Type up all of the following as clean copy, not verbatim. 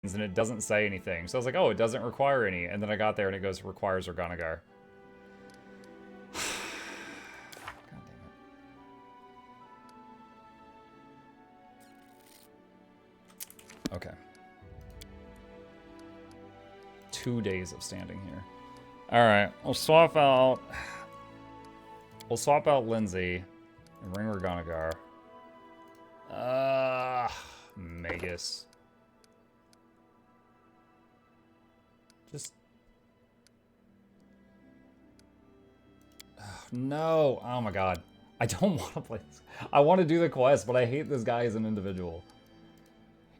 and it doesn't say anything. So I was like, oh, it doesn't require any. And then I got there and it goes, requires Organagar. God damn it. Okay. 2 days of standing here. Alright, we'll swap out... We'll swap out Lindsay and bring Organagar. Magus. Just... no! Oh my god. I don't want to play this. I want to do the quest, but I hate this guy as an individual.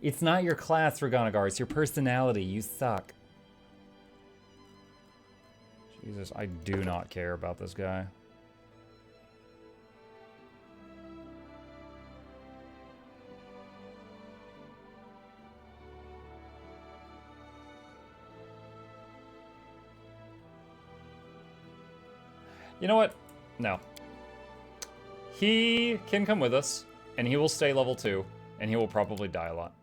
It's not your class, Organagar. It's your personality. You suck. Jesus, I do not care about this guy. You know what? No. He can come with us, and he will stay level 2, and he will probably die a lot.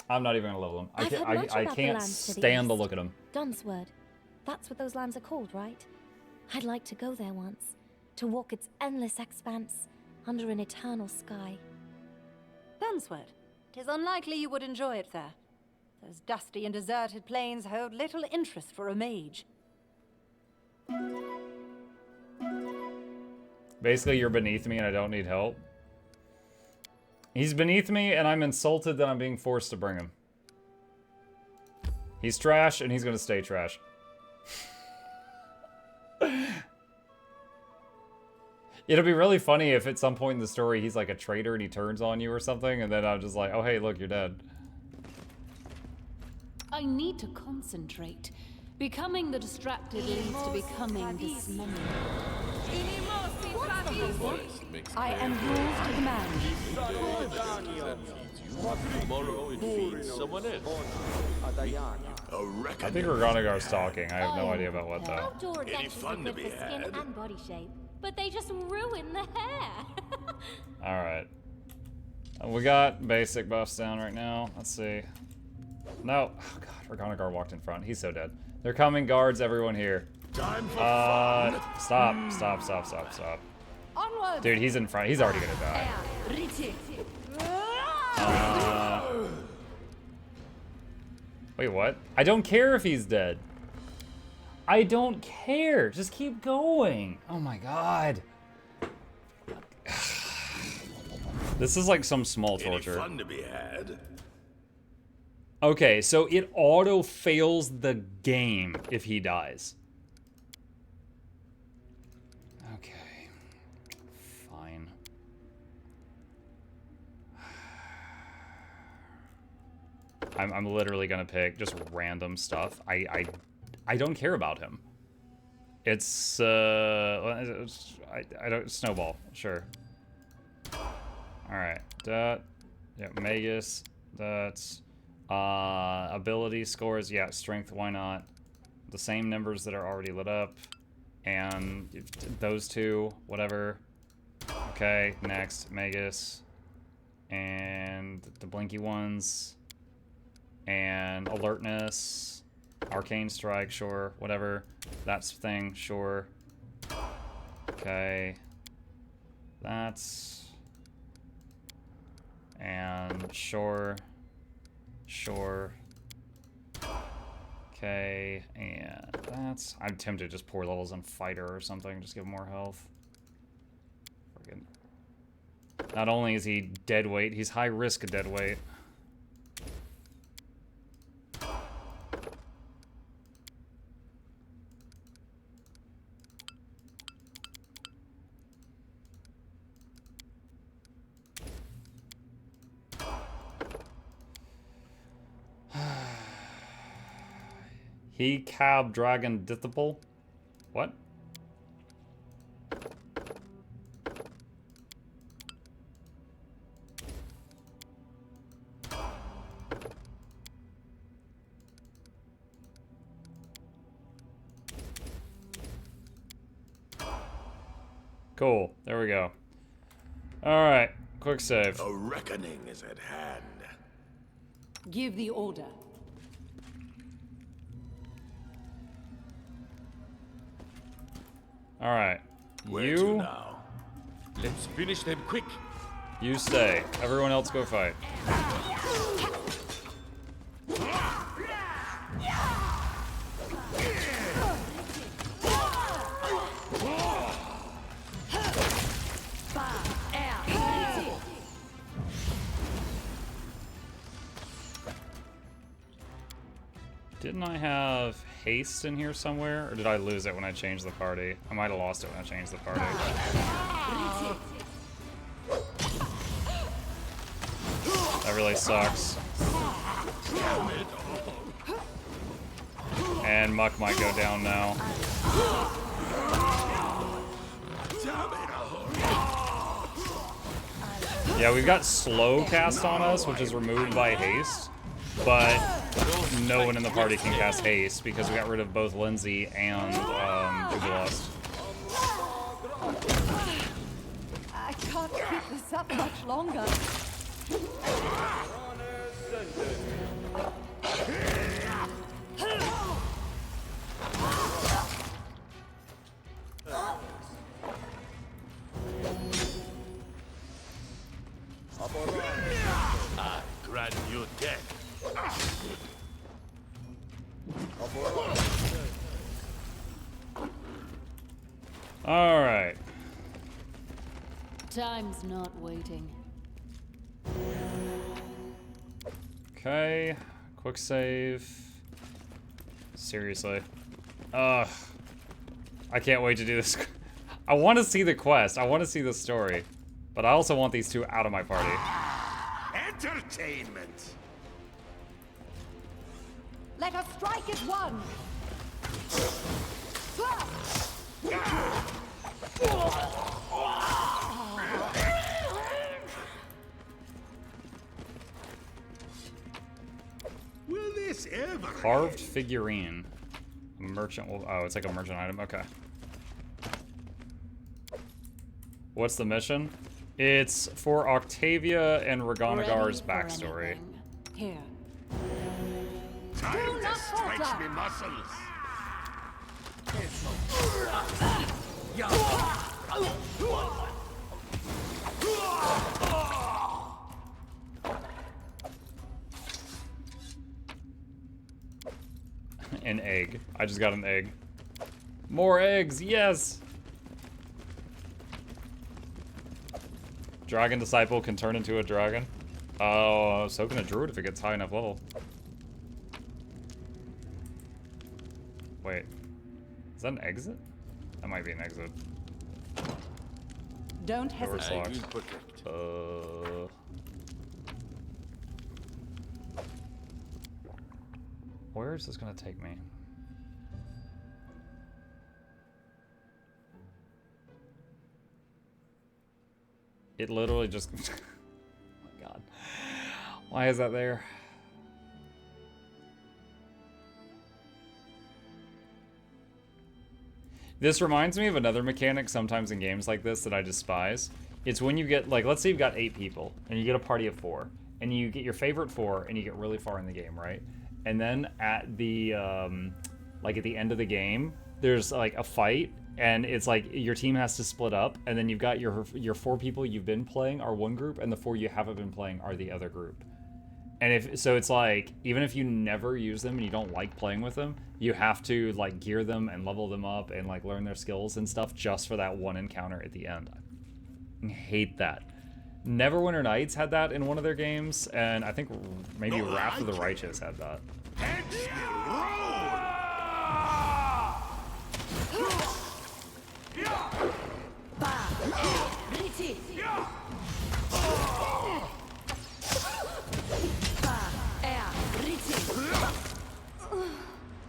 I'm not even gonna level him. I can't stand to look at him. Dunsword. That's what those lands are called, right? I'd like to go there once. To walk its endless expanse under an eternal sky. Dunsword. 'Tis unlikely you would enjoy it there. Those dusty and deserted plains hold little interest for a mage. Basically, you're beneath me and I don't need help. He's beneath me and I'm insulted that I'm being forced to bring him. He's trash and he's gonna stay trash. It'll be really funny if at some point in the story he's like a traitor and he turns on you or something, and then I'm just like, oh hey, look, you're dead. I need to concentrate. Becoming the distracted leads to becoming dismembered. I am yours to command. Tomorrow it feeds someone else. I think Organagar's talking. I have no idea about what though. Outdoor adventures are good for skin and body shape, but they just ruin the hair. Alright. We got basic buffs down right now. Let's see. No. Oh god, Organagar walked in front. He's so dead. They're coming, guards, everyone here. Stop. Onward. Dude, he's in front. He's already gonna die. Wait, what? I don't care if he's dead. I don't care. Just keep going. Oh my god. This is like some small torture. Fun to be had. Okay, so it auto fails the game if he dies. Okay. Fine. I'm literally gonna pick just random stuff. I don't care about him. It's I don't snowball, sure. Alright. That yeah, Magus. That's ability scores, yeah, strength, why not? The same numbers that are already lit up. And those two, whatever. Okay, next, Magus. And the blinky ones. And alertness. Arcane strike, sure, whatever. That's thing, sure. Okay. That's... And sure. Sure. Okay, and that's... I'm tempted to just pour levels on Fighter or something, just give him more health. Friggin'. Not only is he dead weight, he's high risk dead weight. He cab dragon dithable? What? Cool. There we go. Alright. Quick save. A reckoning is at hand. Give the order. Alright. Where to now? Let's finish them quick. You stay. Everyone else go fight. Didn't I have haste in here somewhere? Or did I lose it when I changed the party? I might have lost it when I changed the party. That really sucks. And Muck might go down now. Yeah, we've got slow cast on us, which is removed by haste. But no one in the party can cast haste because we got rid of both Lindsay and Ugalust. I can't keep this up much longer. I grant you death. All right. Time's not waiting. Okay. Quick save. Seriously. Ugh. I can't wait to do this. I want to see the quest. I want to see the story. But I also want these two out of my party. Entertainment. Let us strike as one. Will this ever Carved figurine. A merchant will... Oh, it's like a merchant item. Okay. What's the mission? It's for Octavia and Reganagar's Ready for backstory. anything. Here. time to stretch me muscles? An egg. I just got an egg. More eggs, yes! Dragon Disciple can turn into a dragon. Oh, so can a druid if it gets high enough level. Wait. Is that an exit? That might be an exit. Don't Door's hesitate. I will locked. protect. Where is this gonna take me? It literally just... oh my god. Why is that there? This reminds me of another mechanic sometimes in games like this that I despise. It's when you get, like, let's say you've got 8 people, and you get a party of 4, and you get your favorite 4, and you get really far in the game, right? And then at the, like, at the end of the game, there's, like, a fight, and it's like your team has to split up, and then you've got your 4 people you've been playing are one group, and the 4 you haven't been playing are the other group. And if so, it's like even if you never use them and you don't like playing with them, you have to like gear them and level them up and like learn their skills and stuff just for that one encounter at the end. I hate that. Neverwinter Nights had that in one of their games, and I think maybe Wrath of the Righteous had that.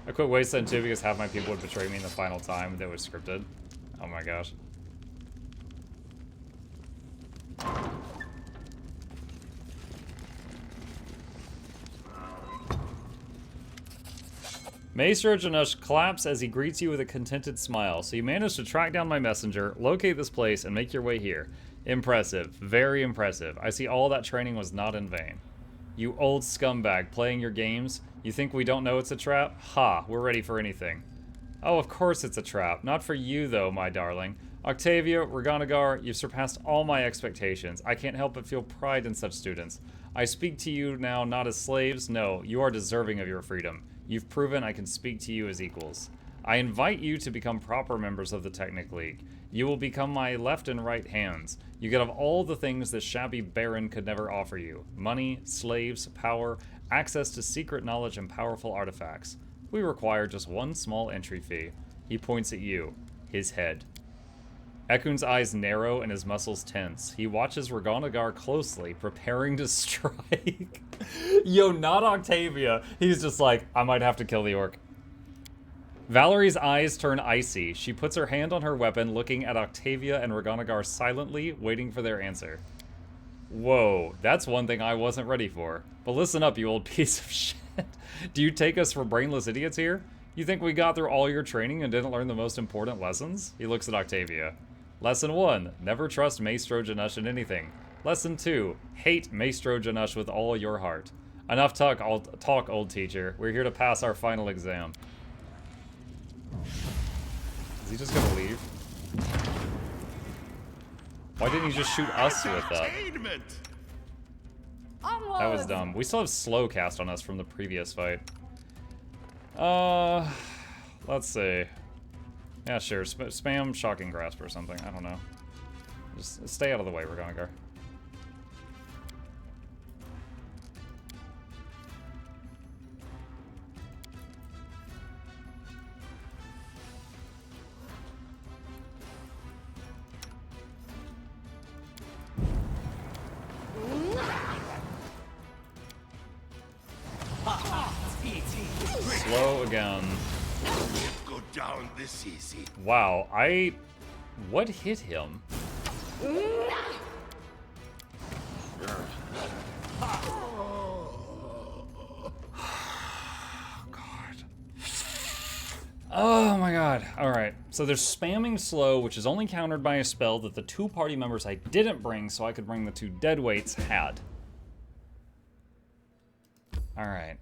I quit Wasteland 2 because half my people would betray me in the final time that was scripted. Oh my gosh. Maestro Janush claps as he greets you with a contented smile. So you managed to track down my messenger, locate this place, and make your way here. Impressive. Very impressive. I see all that training was not in vain. You old scumbag playing your games. You think we don't know it's a trap? Ha, we're ready for anything. Oh, of course it's a trap. Not for you, though, my darling. Octavia, Reganagar, you've surpassed all my expectations. I can't help but feel pride in such students. I speak to you now not as slaves. No, you are deserving of your freedom. You've proven I can speak to you as equals. I invite you to become proper members of the Technic League. You will become my left and right hands. You get of all the things this shabby baron could never offer you. Money, slaves, power, access to secret knowledge, and powerful artifacts. We require just one small entry fee. He points at you, his head. Ekun's eyes narrow and his muscles tense. He watches Reganagar closely, preparing to strike. Yo, not Octavia. He's just like, I might have to kill the orc. Valerie's eyes turn icy. She puts her hand on her weapon, looking at Octavia and Reganagar silently, waiting for their answer. Whoa, that's one thing I wasn't ready for. But listen up, you old piece of shit. Do you take us for brainless idiots here? You think we got through all your training and didn't learn the most important lessons? He looks at Octavia. Lesson 1, never trust Maestro Janush in anything. Lesson 2, hate Maestro Janush with all your heart. Enough talk, old teacher. We're here to pass our final exam. Is he just gonna leave? Why didn't he just shoot us with that? That was dumb. We still have slow cast on us from the previous fight. Let's see. Yeah, sure. Spam Shocking Grasp or something. I don't know. Just stay out of the way, Reganagar. Slow again. Go down this easy. Wow, what hit him? God. Oh my god. Alright, so there's spamming slow, which is only countered by a spell that the 2 party members I didn't bring, so I could bring the 2 deadweights had. Alright.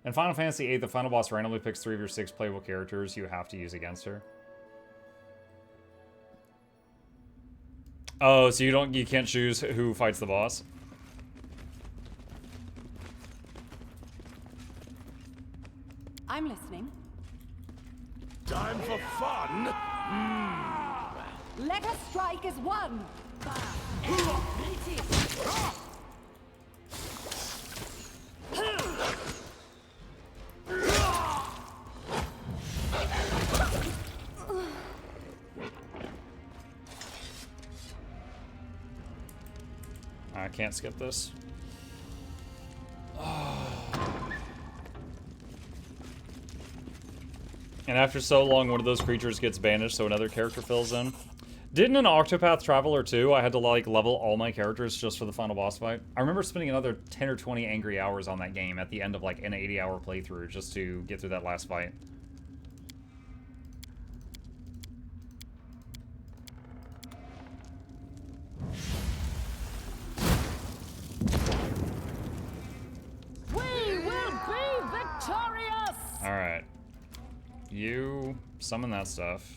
In Final Fantasy VIII, the final boss randomly picks 3 of your 6 playable characters you have to use against her. Oh, so you can't choose who fights the boss? I'm listening. Time for fun. Let us strike as one. I can't skip this. And after so long, one of those creatures gets banished, so another character fills in. Didn't an Octopath Traveler 2, I had to like level all my characters just for the final boss fight? I remember spending another 10 or 20 angry hours on that game at the end of like an 80-hour playthrough just to get through that last fight. We will be victorious! Alright. You summon that stuff.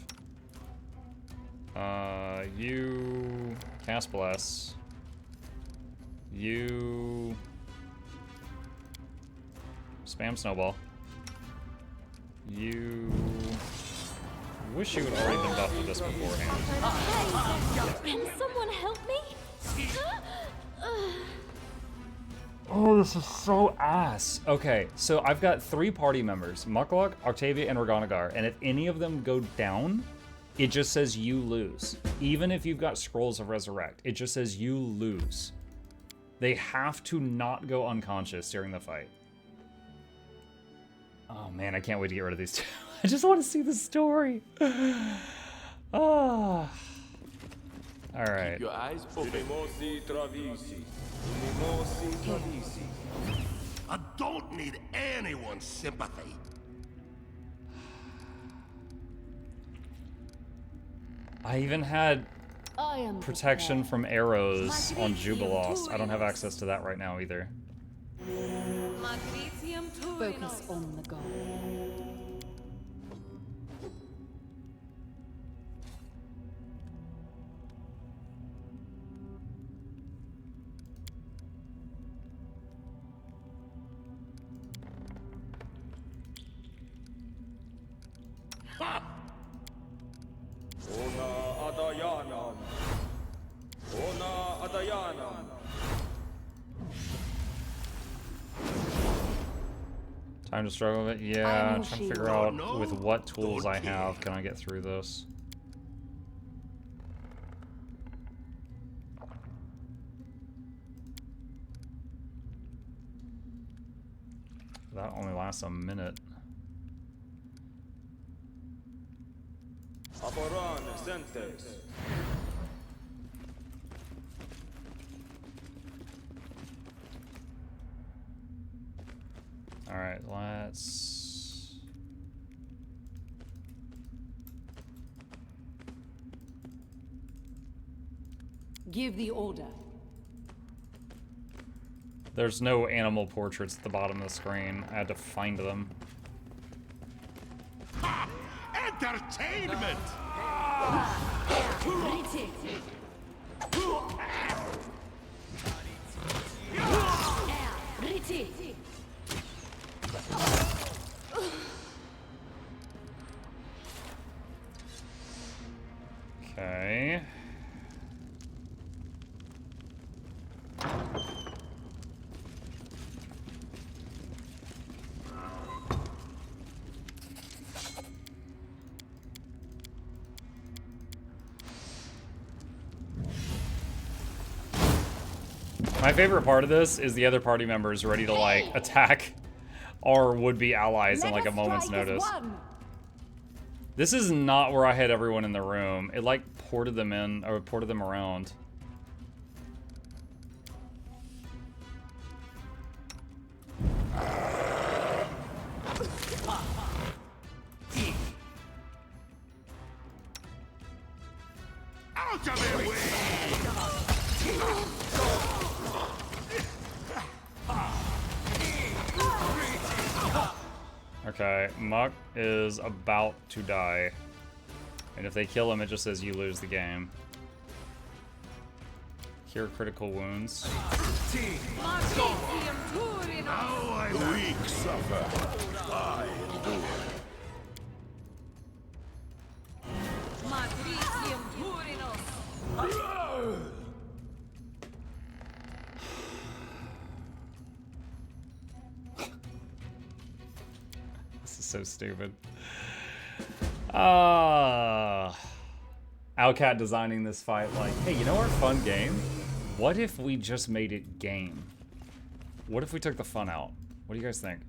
You cast Bless. You spam Snowball. You wish you had already been buffed with this beforehand. Can someone help me? Oh, this is so ass. Okay, so I've got 3 party members, Mukluk, Octavia, and Reganagar, and if any of them go down, it just says you lose. Even if you've got Scrolls of Resurrect, it just says you lose. They have to not go unconscious during the fight. Oh man, I can't wait to get rid of these 2. I just want to see the story. Ah. Alright. Your eyes open. I don't need anyone's sympathy. I even had I am protection prepared. from arrows on Jubilost. I don't have access to that right now either. Focus on the goal. Time to struggle with it? Yeah, I'm trying to figure out with what tools I have can I get through this. That only lasts a minute. Alright, let's... Give the order. There's no animal portraits at the bottom of the screen. I had to find them. Ha! Entertainment! Okay. My favorite part of this is the other party members ready to like attack our would-be allies in like a moment's notice. This is not where I had everyone in the room. It like ported them in, or ported them around. Out of their way! Okay, Muck is about to die. And if they kill him, it just says you lose the game. Cure critical wounds. The weak suffer. I endure. This is so stupid. Owlcat designing this fight like, hey, you know our fun game? What if we just made it game? What if we took the fun out? What do you guys think?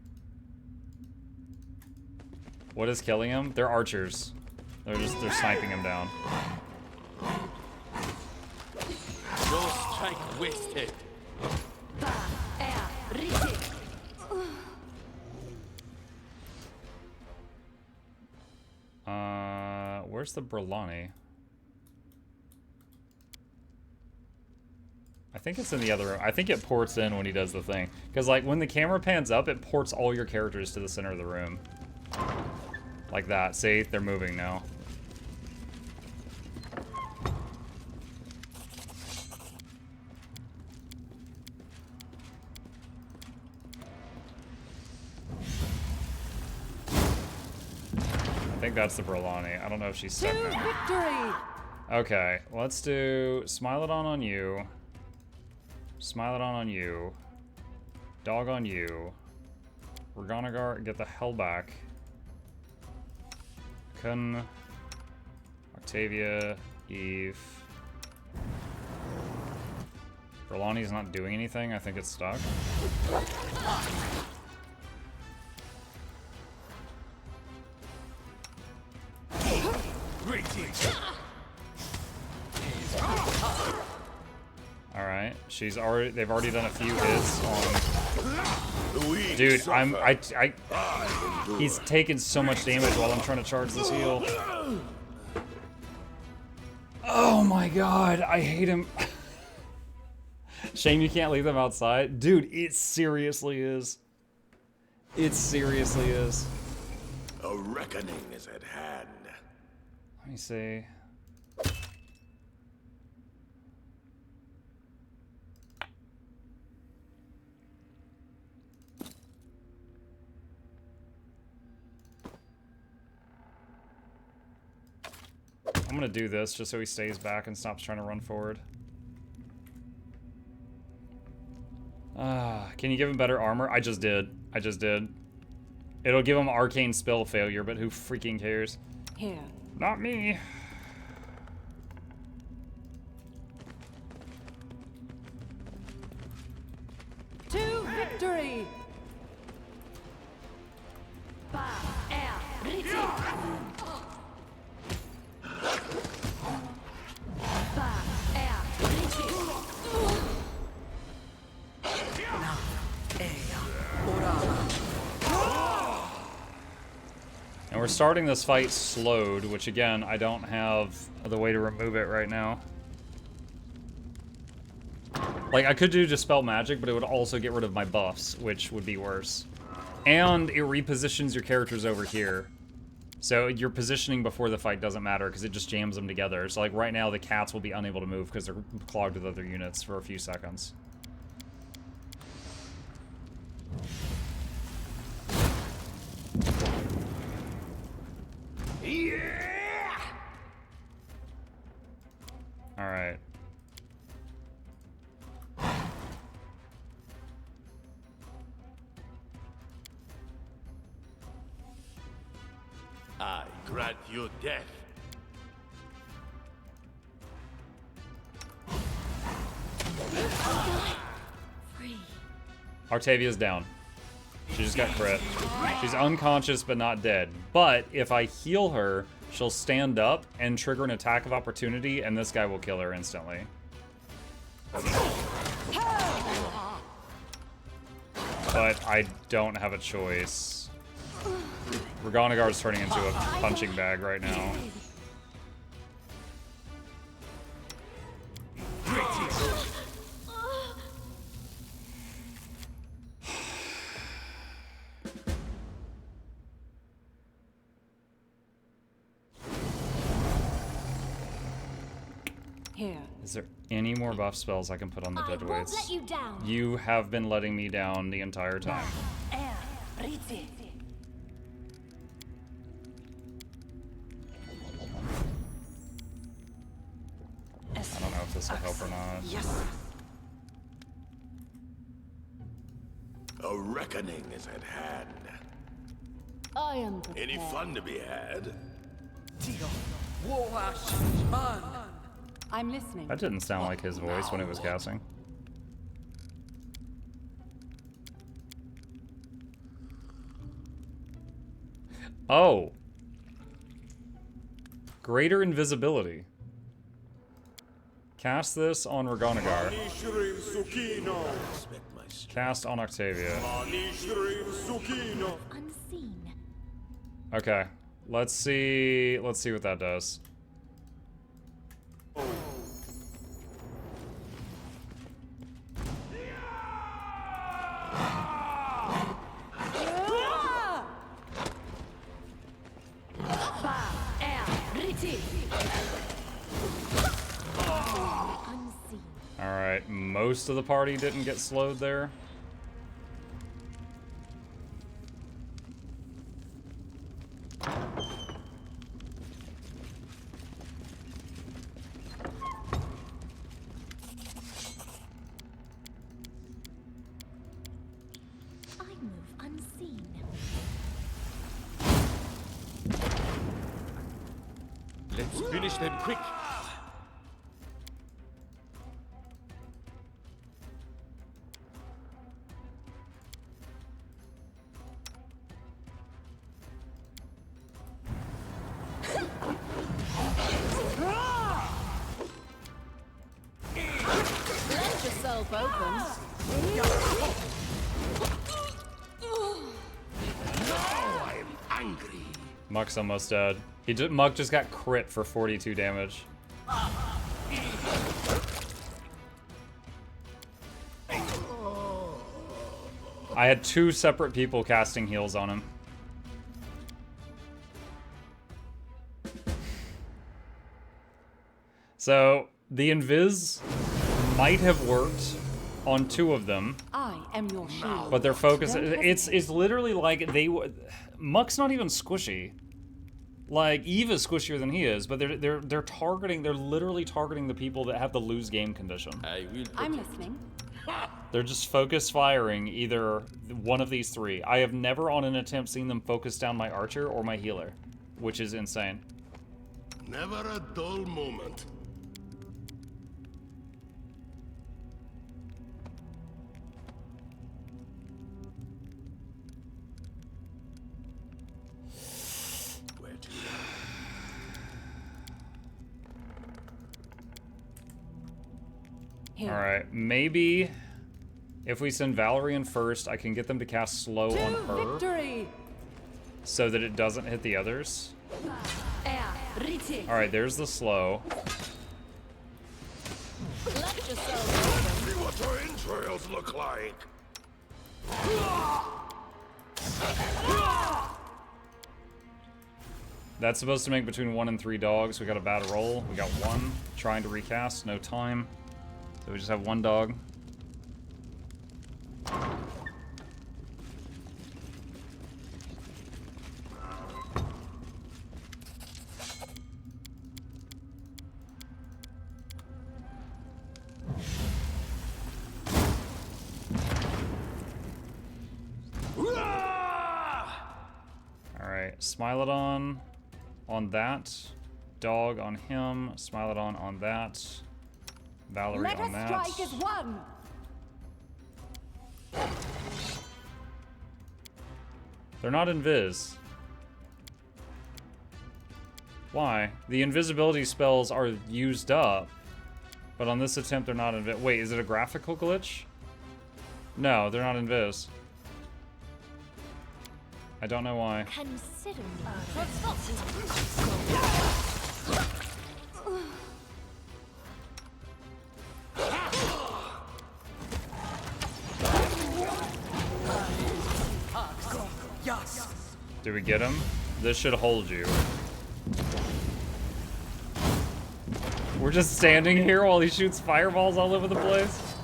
What is killing him? They're archers. They're sniping him down. No strike wasted. Where's the Brelani? I think it's in the other room. I think it ports in when he does the thing. Because, like, when the camera pans up, it ports all your characters to the center of the room. Like that. See? They're moving now. I think that's the Brelani. I don't know if she's stuck now. Victory! Okay, let's do Smilodon on you. Smilodon on you. Dog on you. Reganagar, get the hell back. Kun. Octavia. Eve. Brelani's not doing anything. I think it's stuck. Alright. right. They've already done a few hits on. The weak Dude, suffer. he's taking so much damage while I'm trying to charge this heal. Oh my god, I hate him. Shame you can't leave them outside. Dude, it seriously is. It seriously is. A reckoning is at hand. Let me see. I'm gonna do this just so he stays back and stops trying to run forward. Can you give him better armor? I just did. It'll give him arcane spell failure, but who freaking cares? Here. Not me. To victory! And we're starting this fight slowed, which again, I don't have the way to remove it right now. Like, I could do Dispel Magic, but it would also get rid of my buffs, which would be worse. And it repositions your characters over here. So your positioning before the fight doesn't matter, because it just jams them together. So like right now, the cats will be unable to move because they're clogged with other units for a few seconds. Yeah! Alright. I grant you death. Free. Octavia's down. She just got crit. She's unconscious but not dead. But if I heal her, she'll stand up and trigger an attack of opportunity, and this guy will kill her instantly. But I don't have a choice. Reganagar's turning into a punching bag right now. Here. Is there any more buff spells I can put on the I won't deadweights? let you down. You have been letting me down the entire time. I don't know if this will help or not. Yes. A reckoning is at hand. I am prepared. Any fun to be had? I'm listening. That didn't sound like his voice when it was casting. Oh. Greater invisibility. Cast this on Reganagar. Cast on Octavia. Unseen. Okay. Let's see what that does. Unseen. Alright, most of the party didn't get slowed there. I move unseen. Let's finish them quick. yourself open. Now I'm angry. Muck's almost dead. Muck just got crit for 42 damage. I had 2 separate people casting heals on him. So, the invis might have worked on 2 of them, I am your shield. but their focus, it's literally like Muck's not even squishy. Like, Eve is squishier than he is, but they're targeting, they're literally targeting the people that have the lose game condition. I will I'm protect. listening. They're just focus firing either one of these 3. I have never on an attempt seen them focus down my archer or my healer, which is insane. Never a dull moment. Where to? Here. Alright, maybe if we send Valerie in first, I can get them to cast slow on her Victory! so that it doesn't hit the others. Riti. Alright, there's the slow. Let yourself See what our entrails look like. That's supposed to make between 1 and 3 dogs. We got a bad roll. We got 1. Trying to recast, no time. So we just have 1 dog. Alright, Smilodon on that. Dog on him. Smilodon on that. Valerie Let us on that. strike as one. They're not invis. Why? The invisibility spells are used up, but on this attempt they're not invis. Wait, is it a graphical glitch? No, they're not invis. I don't know why. Consider me. Do we get him? This should hold you. We're just standing here while he shoots fireballs all over the place.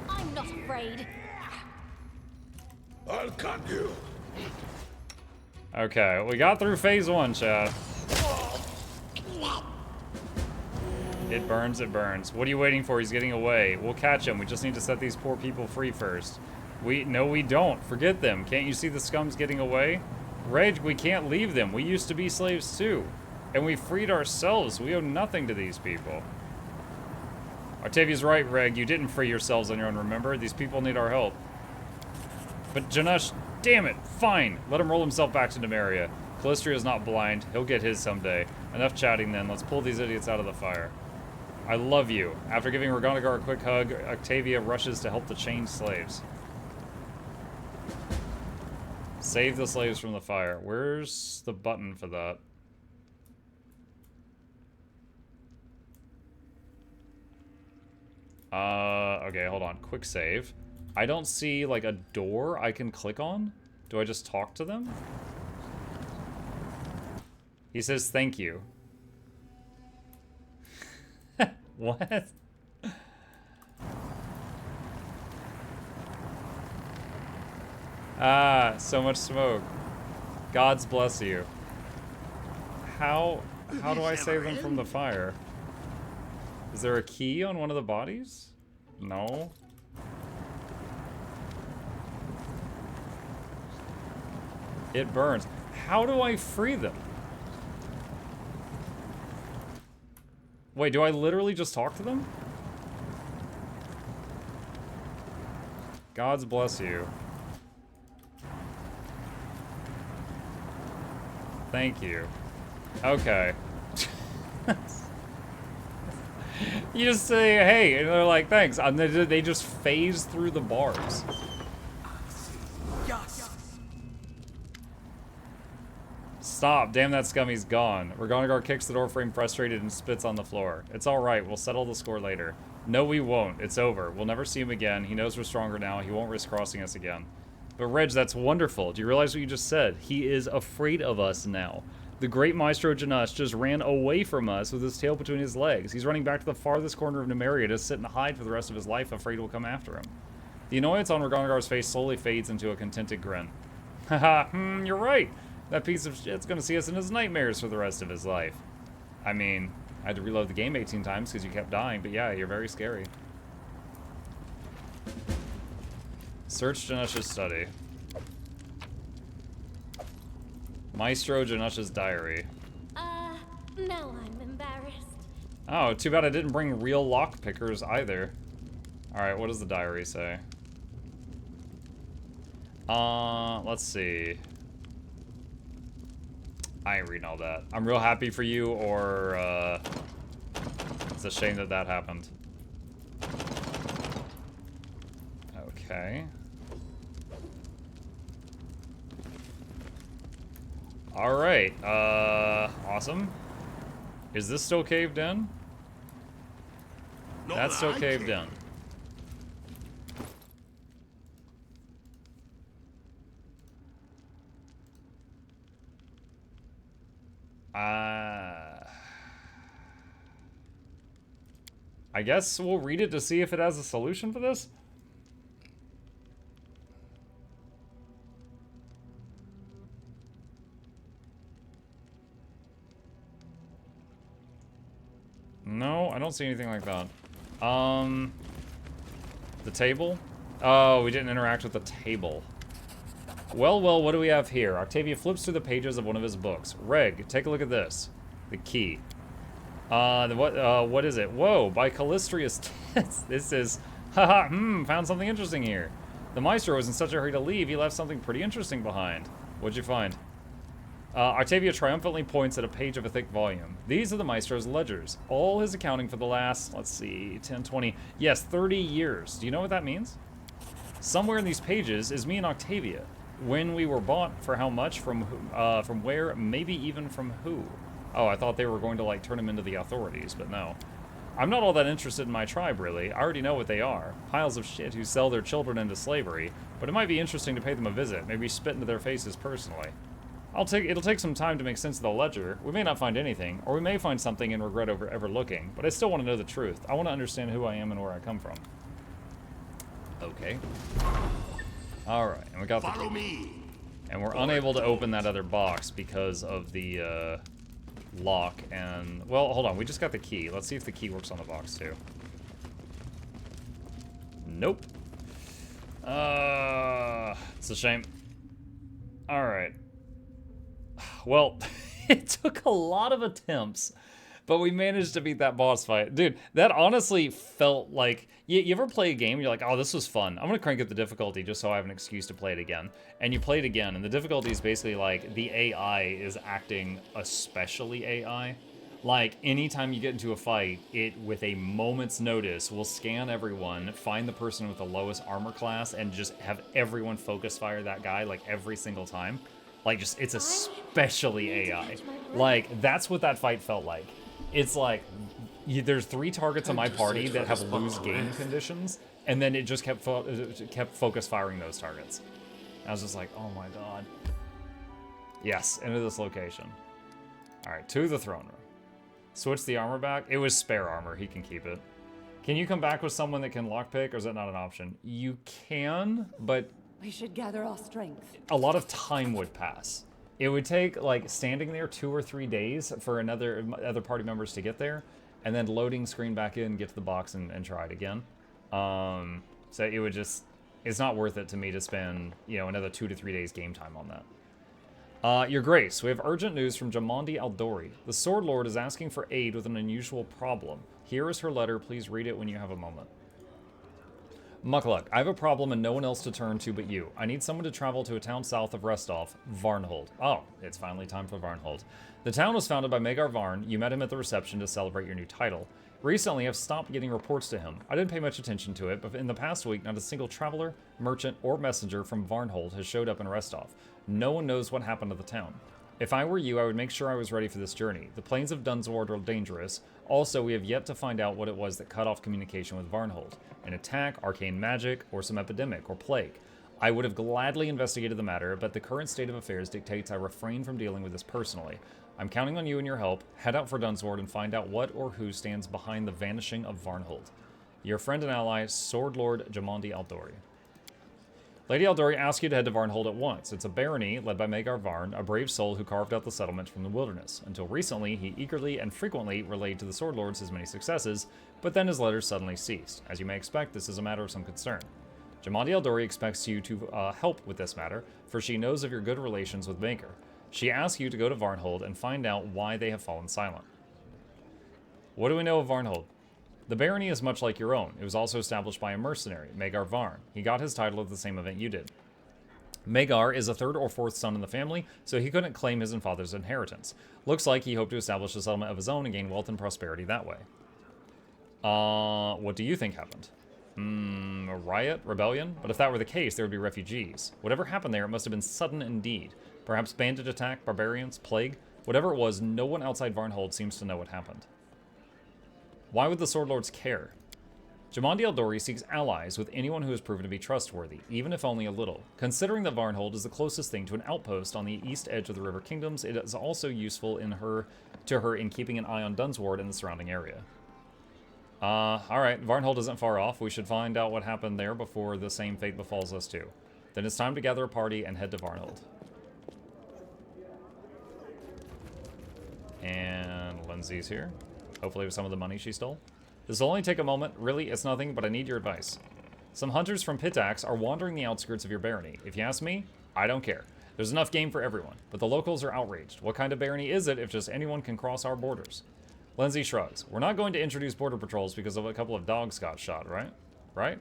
I'm not afraid. I'll cut you. Okay, we got through phase 1, chat. It burns, it burns. What are you waiting for? He's getting away. We'll catch him. We just need to set these poor people free first. No, we don't. Forget them. Can't you see the scum's getting away? Reg, we can't leave them. We used to be slaves too. And we freed ourselves. We owe nothing to these people. Octavia's right, Reg. You didn't free yourselves on your own, remember? These people need our help. But Janesh, damn it. Fine. Let him roll himself back to Numeria. Calistria is not blind. He'll get his someday. Enough chatting then. Let's pull these idiots out of the fire. I love you. After giving Raganagar a quick hug, Octavia rushes to help the chained slaves. Save the slaves from the fire. Where's the button for that? Okay, hold on. Quick save. I don't see, like, a door I can click on. Do I just talk to them? He says thank you. What? Ah, so much smoke. Gods bless you. How do I save them from the fire? Is there a key on one of the bodies? No. It burns. How do I free them? Wait, do I literally just talk to them? Gods bless you. Thank you. Okay. You just say, hey, and they're like, thanks. And they just phase through the bars. Stop. Damn, that scummy's gone. Regonagar kicks the door frame frustrated and spits on the floor. It's alright. We'll settle the score later. No, we won't. It's over. We'll never see him again. He knows we're stronger now. He won't risk crossing us again. But Reg, that's wonderful. Do you realize what you just said? He is afraid of us now. The great Maestro Janash just ran away from us with his tail between his legs. He's running back to the farthest corner of Numeria to sit and hide for the rest of his life, afraid we'll come after him. The annoyance on Regonagar's face slowly fades into a contented grin. Haha, you're right. That piece of shit's gonna see us in his nightmares for the rest of his life. I mean, I had to reload the game 18 times because you kept dying, but yeah, you're very scary. Search Janash's study. Maestro Janash's diary. Now I'm embarrassed. Oh, too bad I didn't bring real lock pickers either. Alright, what does the diary say? Let's see. I ain't reading all that. I'm real happy for you, or, it's a shame that that happened. Okay. Alright, awesome. Is this still caved in? No, That's still I caved can't. in. I guess we'll read it to see if it has a solution for this. No, I don't see anything like that. The table? Oh, we didn't interact with the table. Well, what do we have here? Octavia flips through the pages of one of his books. Reg, take a look at this. The key. What is it? Whoa, by Callistrius. This is, haha, found something interesting here. The Maestro was in such a hurry to leave, he left something pretty interesting behind. What'd you find? Octavia triumphantly points at a page of a thick volume. These are the Maestro's ledgers. All his accounting for the last, let's see, 10, 20, yes, 30 years. Do you know what that means? Somewhere in these pages is me and Octavia. When we were bought, for how much, from where, maybe even from who. Oh, I thought they were going to, like, turn him into the authorities, but no. I'm not all that interested in my tribe, really. I already know what they are. Piles of shit who sell their children into slavery. But it might be interesting to pay them a visit, maybe spit into their faces personally. It'll take some time to make sense of the ledger. We may not find anything, or we may find something and regret over ever looking. But I still want to know the truth. I want to understand who I am and where I come from. Okay. Alright, and we got the Follow me. And we're unable to open that other box because of the, lock and... Well, hold on. We just got the key. Let's see if the key works on the box, too. Nope. It's a shame. Alright. Well, it took a lot of attempts, but we managed to beat that boss fight. Dude, that honestly felt like... You ever play a game and you're like, oh, this was fun. I'm going to crank up the difficulty just so I have an excuse to play it again. And you play it again, and the difficulty is basically like the AI is acting especially AI. Like, anytime you get into a fight, it, with a moment's notice, will scan everyone, find the person with the lowest armor class, and just have everyone focus fire that guy, like, every single time. Like, just, it's especially AI. Like, that's what that fight felt like. It's like... There's 3 targets on my party that have lose game conditions, and then it just kept focus firing those targets. I was just like, oh my god. Yes, into this location. Alright, to the throne room. Switch the armor back. It was spare armor, he can keep it. Can you come back with someone that can lockpick, or is that not an option? You can, but... We should gather our strength. A lot of time would pass. It would take, like, standing there 2 or 3 days for other party members to get there. And then loading screen back in, get to the box, and try it again. So it would just... It's not worth it to me to spend, you know, another 2 to 3 days game time on that. Your Grace, we have urgent news from Jamandi Aldori. The Sword Lord is asking for aid with an unusual problem. Here is her letter. Please read it when you have a moment. Mukluk, I have a problem and no one else to turn to but you. I need someone to travel to a town south of Restov, Varnhold. Oh, it's finally time for Varnhold. The town was founded by Magar Varn. You met him at the reception to celebrate your new title. Recently, I've stopped getting reports to him. I didn't pay much attention to it, but in the past week, not a single traveler, merchant, or messenger from Varnhold has showed up in Restov. No one knows what happened to the town. If I were you, I would make sure I was ready for this journey. The plains of Dunsward are dangerous. Also, we have yet to find out what it was that cut off communication with Varnhold. An attack, arcane magic, or some epidemic or plague. I would have gladly investigated the matter, but the current state of affairs dictates I refrain from dealing with this personally. I'm counting on you and your help. Head out for Dunsward and find out what or who stands behind the vanishing of Varnhold. Your friend and ally, Sword Lord Jamandi Aldori. Lady Aldori asks you to head to Varnhold at once. It's a barony led by Magar Varn, a brave soul who carved out the settlement from the wilderness. Until recently, he eagerly and frequently relayed to the Sword Lords his many successes, but then his letters suddenly ceased. As you may expect, this is a matter of some concern. Jamandi Aldori expects you to help with this matter, for she knows of your good relations with Magar. She asks you to go to Varnhold and find out why they have fallen silent. What do we know of Varnhold? The barony is much like your own. It was also established by a mercenary, Magar Varn. He got his title at the same event you did. Magar is a third or fourth son in the family, so he couldn't claim his father's inheritance. Looks like he hoped to establish a settlement of his own and gain wealth and prosperity that way. What do you think happened? A riot? Rebellion? But if that were the case, there would be refugees. Whatever happened there, it must have been sudden indeed. Perhaps bandit attack, barbarians, plague? Whatever it was, no one outside Varnhold seems to know what happened. Why would the Sword Lords care? Jamandi Aldori seeks allies with anyone who has proven to be trustworthy, even if only a little. Considering that Varnhold is the closest thing to an outpost on the east edge of the River Kingdoms, it is also useful to her in keeping an eye on Dunsward and the surrounding area. Alright, Varnhold isn't far off. We should find out what happened there before the same fate befalls us too. Then it's time to gather a party and head to Varnhold. And Lindsay's here. Hopefully with some of the money she stole. This will only take a moment. Really, it's nothing, but I need your advice. Some hunters from Pitax are wandering the outskirts of your barony. If you ask me, I don't care. There's enough game for everyone, but the locals are outraged. What kind of barony is it if just anyone can cross our borders? Lindsay shrugs. We're not going to introduce border patrols because of a couple of dogs got shot, right? Right?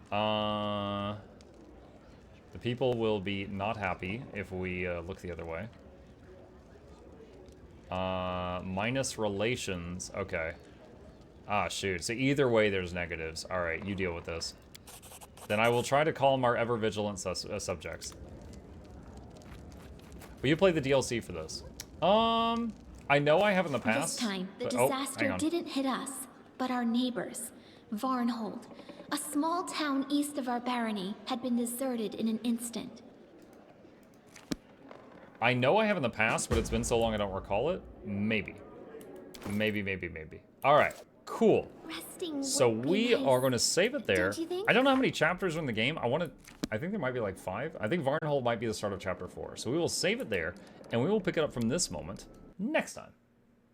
The people will be not happy if we look the other way. Minus relations. Okay. Ah, shoot. So either way, there's negatives. Alright, you deal with this. Then I will try to calm our ever-vigilant subjects. Will you play the DLC for this? I know I have in the past. This time, the but, disaster didn't hit us, but our neighbors. Varnhold, a small town east of our barony, had been deserted in an instant. I know I have in the past, but it's been so long I don't recall it. Maybe. Maybe. Alright, cool. So we are going to save it there. Don't you think? I don't know how many chapters are in the game. I think there might be like 5. I think Varnhold might be the start of chapter 4. So we will save it there, and we will pick it up from this moment next time.